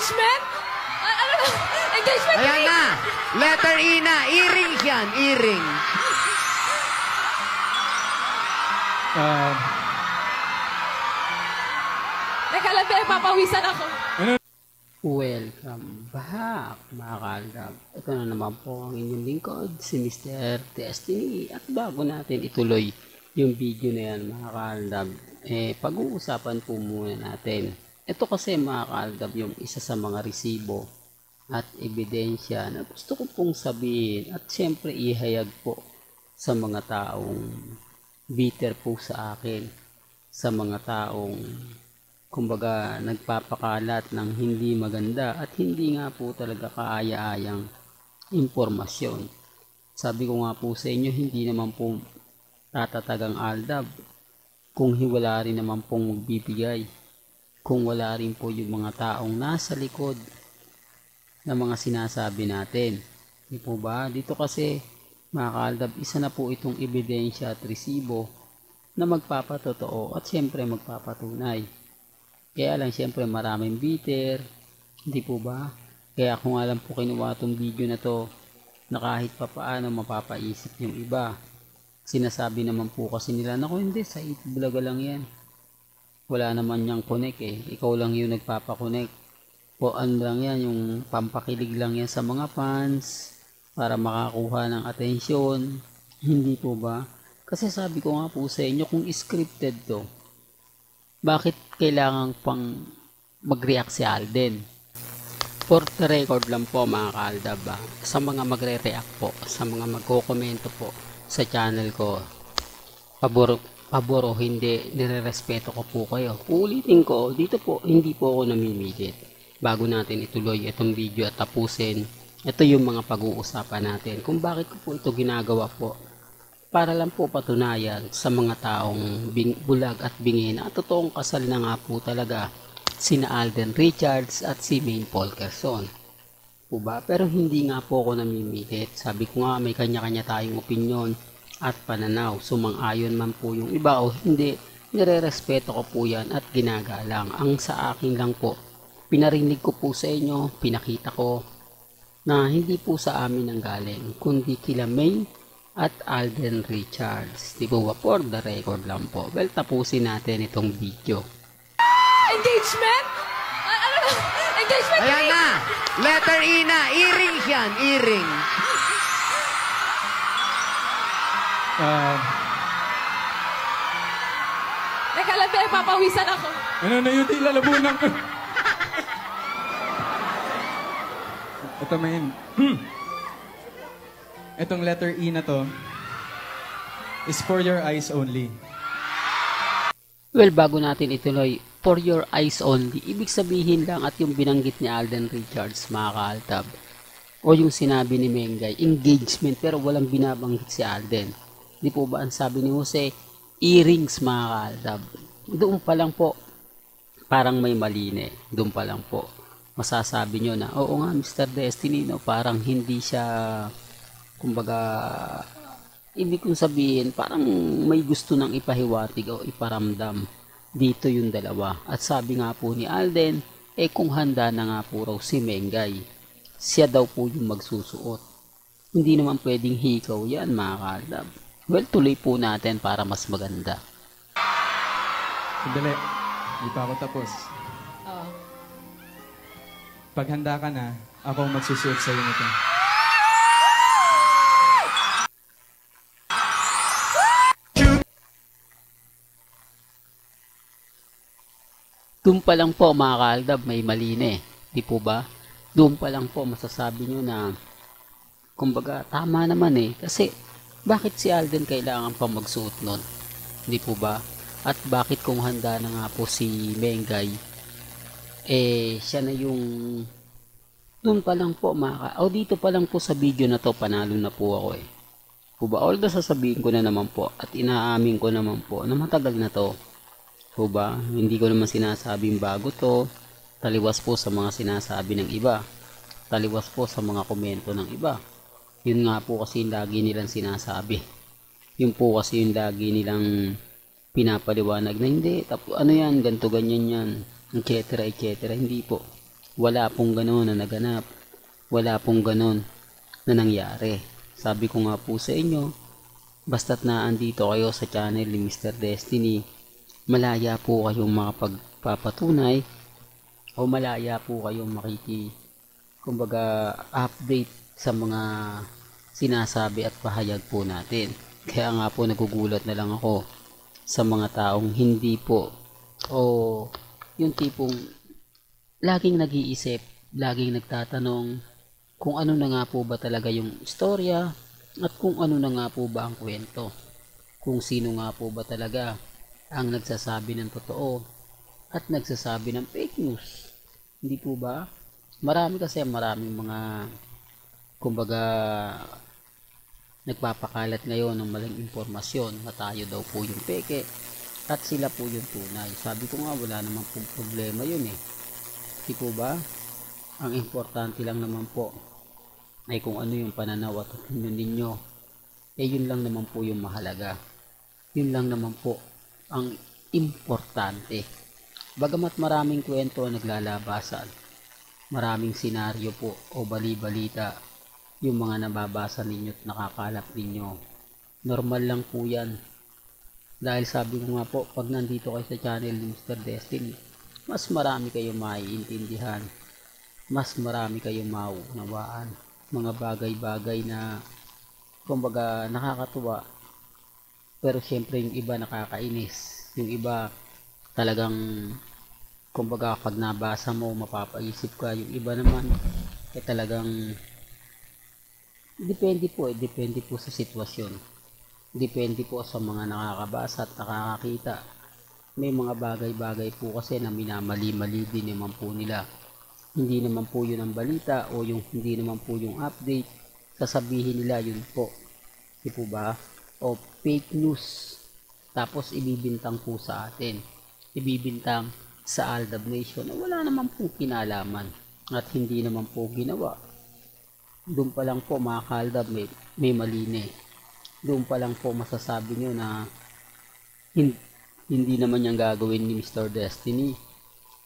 Engagement? Ano na? Engagement Ayan ring? na. Letter E na. Earring yan. Earring. Teka lang, papawisan ako. Welcome back mga kalab. Ito na naman po ang inyong lingkod, si Mr. Destiny. At bago natin ituloy yung video na yan mga kalab, pag-uusapan po muna natin. Ito kasi mga kalab yung isa sa mga resibo at ebidensya na gusto ko pong sabihin at syempre ihayag po sa mga taong bitter po sa akin, sa mga taong kumbaga nagpapakalat ng hindi maganda at hindi nga po talaga kaaya-ayang impormasyon. Sabi ko nga po sa inyo, hindi naman po tatatag ang Aldab kung wala rin naman pong magbibigay, kung wala rin po yung mga taong nasa likod ng mga sinasabi natin. Di po ba? Dito kasi mga Aldab, isa na po itong ebidensya at resibo na magpapatotoo at syempre magpapatunay. Kaya lang siyempre maraming bitter, hindi po ba? Kaya kung alam po kinuha itong video na to na kahit pa paano mapapaisip yung iba. Sinasabi naman po kasi nila, naku hindi, sa itbulaga lang yan. Wala naman niyang connect ikaw lang yung nagpapakonect. O ano lang yan, yung pampakilig lang yan sa mga fans para makakuha ng atensyon. Hindi po ba? Kasi sabi ko nga po sa inyo, kung scripted to, bakit kailangan pang mag-react si Alden? For the record lang po mga kaaldab, sa mga magre-react po, sa mga magko-komento po sa channel ko, pabor o hindi, nire-respeto ko po kayo. Uulitin ko, dito po, hindi po ako namimilit. Bago natin ituloy itong video at tapusin, ito yung mga pag-uusapan natin. Kung bakit ko po ito ginagawa po, para lang po patunayan sa mga taong bulag at bingin at totoong kasal na nga po talaga sina Alden Richards at si Maine Polkerson. Po ba? Pero hindi nga po ako namimilit. Sabi ko nga may kanya-kanya tayong opinyon at pananaw. Sumang-ayon man po yung iba o hindi, nire-respeto ko po yan at ginagalang. Ang sa akin lang po, pinarinig ko po sa inyo, pinakita ko na hindi po sa amin ang galing, kundi kila Maine at Alden Richards. Di po ba? For the record lang po. Well, tapusin natin itong video. Engagement? Ano na? Engagement Ayan ring? na. Letter E na. Earring yan. Earring. Teka lang, papawisan ako. Ano na yun, ilalabunan ko. Ito main. Itong letter E na to is for your eyes only. Well, bago natin ituloy, for your eyes only, ibig sabihin lang at yung binanggit ni Alden Richards, mga kaaltab, o yung sinabi ni Mengay, engagement, pero walang binabanggit si Alden. Di po ba ang sabi ni Jose, earrings, mga kaaltab. Doon pa lang po, parang may mali na doon pa lang po. Masasabi nyo na, oo nga, Mr. Destiny, no, parang hindi siya, kumbaga, ibig kong sabihin, parang may gusto nang ipahiwatig o iparamdam dito yung dalawa. At sabi nga po ni Alden, kung handa na nga po raw si Mengay, siya daw po yung magsusuot. Hindi naman pwedeng hikaw yan, mga kalab. Well, tuloy po natin para mas maganda. Sandali, hindi pa ako tapos. Pag handa ka na, ako ang magsusuot sa iyo nito. Doon pa lang po mga kaaldab, may mali na di po ba? Doon pa lang po masasabi nyo na kumbaga tama naman kasi bakit si Alden kailangan pa magsuot nun? Di po ba? At bakit kung handa na nga po si Mengay, siya na yung doon pa lang po dito pa lang po sa video na to panalo na po ako po ba? Although sasabihin ko na naman po at inaamin ko naman po na matagal na to. Po ba? Hindi ko naman sinasabing bago to. Taliwas po sa mga sinasabi ng iba. Taliwas po sa mga komento ng iba. Yun nga po kasi yung lagi nilang sinasabi. Yun po kasi yung lagi nilang pinapaliwanag na hindi. Ano yan, ganto ganyan yan. Etc. etc. Hindi po. Wala pong gano'n na naganap. Wala pong gano'n na nangyari. Sabi ko nga po sa inyo, basta't na andito kayo sa channel ni Mr. Destiny, malaya po kayong makapagpapatunay o malaya po kayong kumbaga update sa mga sinasabi at pahayag po natin. Kaya nga po nagugulat na lang ako sa mga taong hindi po o yung tipong laging nag-iisip, laging nagtatanong kung ano na nga po ba talaga yung istorya at kung ano na nga po ba ang kwento. Kung sino nga po ba talaga ang nagsasabi ng totoo at nagsasabi ng fake news. Hindi po ba? Maraming mga kumbaga nagpapakalat ngayon ng maling impormasyon na tayo daw po yung peke at sila po yung tunay. Sabi ko nga wala namang problema yun eh. Di po ba? Ang importante lang naman po ay kung ano yung pananaw at opinion ninyo. Yun lang naman po yung mahalaga. Yun lang naman po ang importante. Bagamat maraming kwento ang naglalabasan, maraming senaryo po o bali-balita yung mga nababasa ninyo at nakakalap ninyo. Normal lang po yan. Dahil sabi ko nga po, pag nandito kayo sa channel ni Mr. Destiny, mas marami kayong maiintindihan, mas marami kayong mauunawaan, mga bagay-bagay na kumbaga nakakatuwa, pero syempre yung iba nakakainis, yung iba talagang kumbaga pag nabasa mo mapapaisip ka, yung iba naman talagang depende po sa sitwasyon, depende po sa mga nakakabasa at nakakakita. May mga bagay-bagay po kasi na minamali-mali din naman po nila. Hindi naman po yun ang balita o yung hindi naman po yung update. Sasabihin nila yun po. Di po ba? O fake news. Tapos ibibintang po sa atin. Ibibintang sa Aldab Nation na wala naman po kinalaman at hindi naman po ginawa. Doon pa lang po mga kaaldab may mali na eh. Doon pa lang po masasabi nyo na hindi naman niyang gagawin ni Mr. Destiny.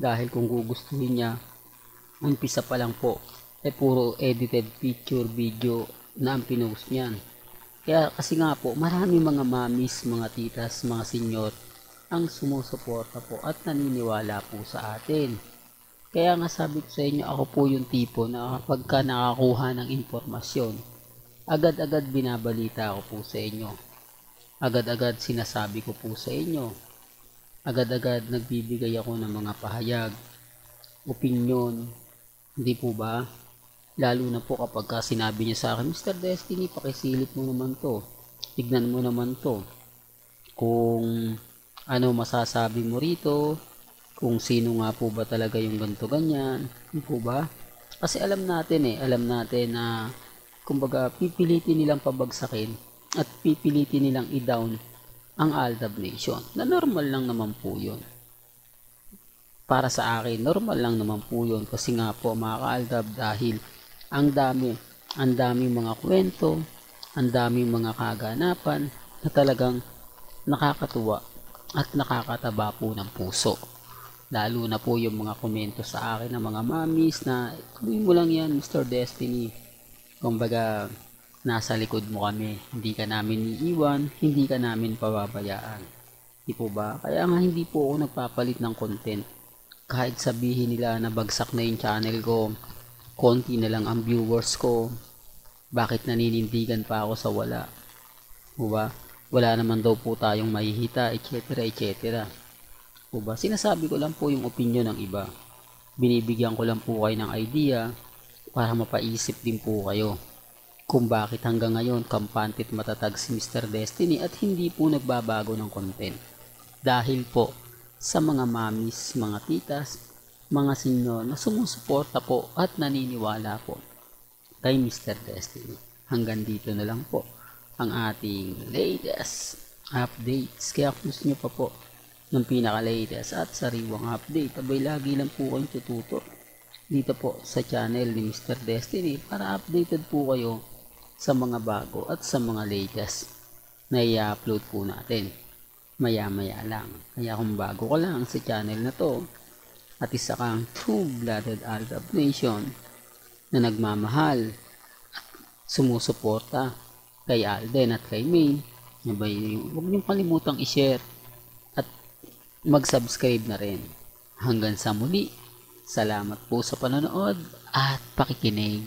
Dahil kung gugustuhin niya, umpisa pa lang po, puro edited picture, video na ang pinost niyan. Kaya kasi nga po, marami mga mamis, mga titas, mga senyor ang sumusuporta po at naniniwala po sa atin. Kaya nga sabi ko sa inyo, ako po yung tipo na kapag nakakuha ng impormasyon, agad-agad binabalita ko po sa inyo. Agad-agad sinasabi ko po sa inyo. Agad-agad nagbibigay ako ng mga pahayag, opinyon, hindi po ba? Lalo na po kapag sinabi niya sa akin, Mr. Destiny, pakisilip mo naman to. Tignan mo naman to. Kung ano masasabi mo rito, kung sino nga po ba talaga yung ganto ganyan, hindi po ba? Kasi alam natin na kumbaga pipilitin nilang pabagsakin at pipilitin nilang i-down ang Aldab Nation. Na normal lang naman po yun. Para sa akin, normal lang naman po yun. Kasi nga po mga ka-Aldab, dahil ang daming mga kwento, ang daming mga kaganapan na talagang nakakatuwa at nakakataba po ng puso. Lalo na po yung mga komento sa akin ng mga mamis na tuloy mo lang yan Mr. Destiny. Kumbaga, nasa likod mo kami, hindi ka namin iiwan, hindi ka namin pababayaan. Di po ba? Kaya nga hindi po ako nagpapalit ng content. Kahit sabihin nila na bagsak na yung channel ko, konti na lang ang viewers ko, bakit naninindigan pa ako sa wala? Po ba? Wala naman daw po tayong mahihita, etc. etc. Po ba? Sinasabi ko lang po yung opinion ng iba. Binibigyan ko lang po kayo ng idea para mapaisip din po kayo kung bakit hanggang ngayon kampante at matatag si Mr. Destiny at hindi po nagbabago ng content. Dahil po sa mga mamis, mga titas, mga senyor na sumusuporta po at naniniwala po kay Mr. Destiny. Hanggang dito na lang po ang ating latest updates. Kaya kung gusto nyo pa po ng pinaka-latest at sariwang update, abay lagi lang po kayong tututo dito po sa channel ni Mr. Destiny para updated po kayo sa mga bago at sa mga latest na i-upload po natin maya maya lang. Kaya kung bago ka lang sa channel na to, at isa kang true-blooded Arab Nation na nagmamahal at sumusuporta kay Alden at kay May, huwag niyong kalimutang i-share at mag-subscribe na rin. Hanggang sa muli, salamat po sa panonood at pakikinig.